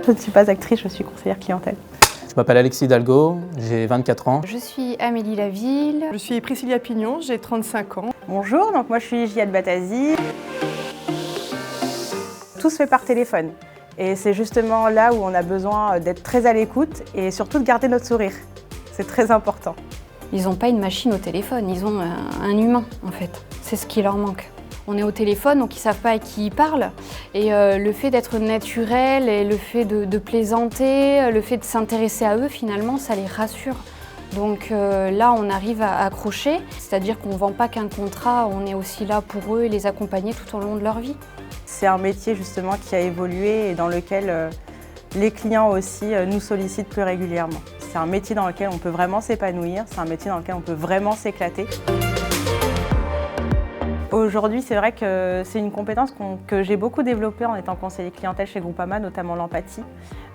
je ne suis pas actrice, je suis conseillère clientèle. Je m'appelle Alexis Hidalgo, j'ai 24 ans. Je suis Amélie Laville. Je suis Priscilla Pignon, j'ai 35 ans. Bonjour, donc moi je suis Jihad Batazi. Tout se fait par téléphone. Et c'est justement là où on a besoin d'être très à l'écoute et surtout de garder notre sourire. C'est très important. Ils n'ont pas une machine au téléphone, ils ont un humain en fait. C'est ce qui leur manque. On est au téléphone, donc ils ne savent pas à qui ils parlent. Et le fait d'être naturel et le fait de plaisanter, le fait de s'intéresser à eux, finalement, ça les rassure. Donc là, on arrive à accrocher, c'est-à-dire qu'on ne vend pas qu'un contrat, on est aussi là pour eux et les accompagner tout au long de leur vie. C'est un métier justement qui a évolué et dans lequel les clients aussi nous sollicitent plus régulièrement. C'est un métier dans lequel on peut vraiment s'épanouir, c'est un métier dans lequel on peut vraiment s'éclater. Aujourd'hui, c'est vrai que c'est une compétence que j'ai beaucoup développée en étant conseiller clientèle chez Groupama, notamment l'empathie.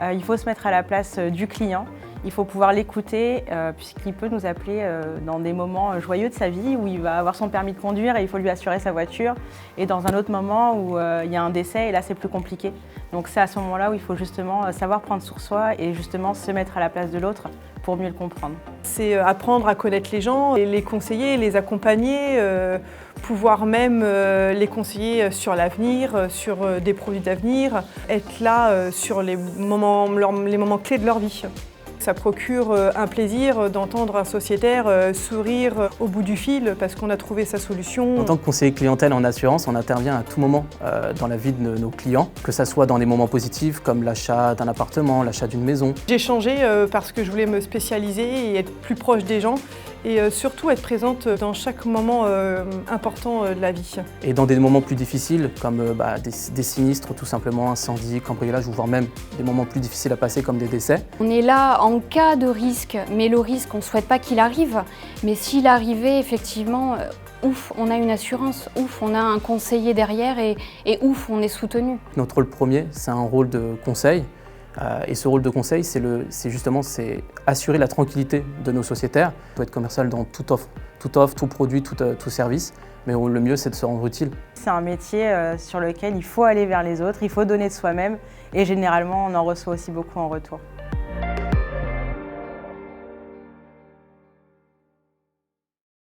Il faut se mettre à la place du client, il faut pouvoir l'écouter puisqu'il peut nous appeler dans des moments joyeux de sa vie où il va avoir son permis de conduire et il faut lui assurer sa voiture, et dans un autre moment où il y a un décès et là c'est plus compliqué. Donc c'est à ce moment-là où il faut justement savoir prendre sur soi et justement se mettre à la place de l'autre pour mieux le comprendre. C'est apprendre à connaître les gens, et les conseiller, les accompagner, pouvoir même les conseiller sur l'avenir, sur des produits d'avenir, être là sur les moments clés de leur vie. Ça procure un plaisir d'entendre un sociétaire sourire au bout du fil parce qu'on a trouvé sa solution. En tant que conseiller clientèle en assurance, on intervient à tout moment dans la vie de nos clients, que ce soit dans des moments positifs comme l'achat d'un appartement, l'achat d'une maison. J'ai changé parce que je voulais me spécialiser et être plus proche des gens et surtout être présente dans chaque moment important de la vie. Et dans des moments plus difficiles comme des sinistres, tout simplement, incendies, cambriolages, ou voire même des moments plus difficiles à passer comme des décès. On est là en cas de risque, mais le risque, on ne souhaite pas qu'il arrive. Mais s'il arrivait, effectivement, ouf, on a une assurance, ouf, on a un conseiller derrière et ouf, on est soutenu. Notre rôle premier, c'est un rôle de conseil. Et ce rôle de conseil, c'est justement assurer la tranquillité de nos sociétaires. On peut être commercial dans toute offre, tout produit, tout service, mais le mieux c'est de se rendre utile. C'est un métier sur lequel il faut aller vers les autres, il faut donner de soi-même et généralement on en reçoit aussi beaucoup en retour.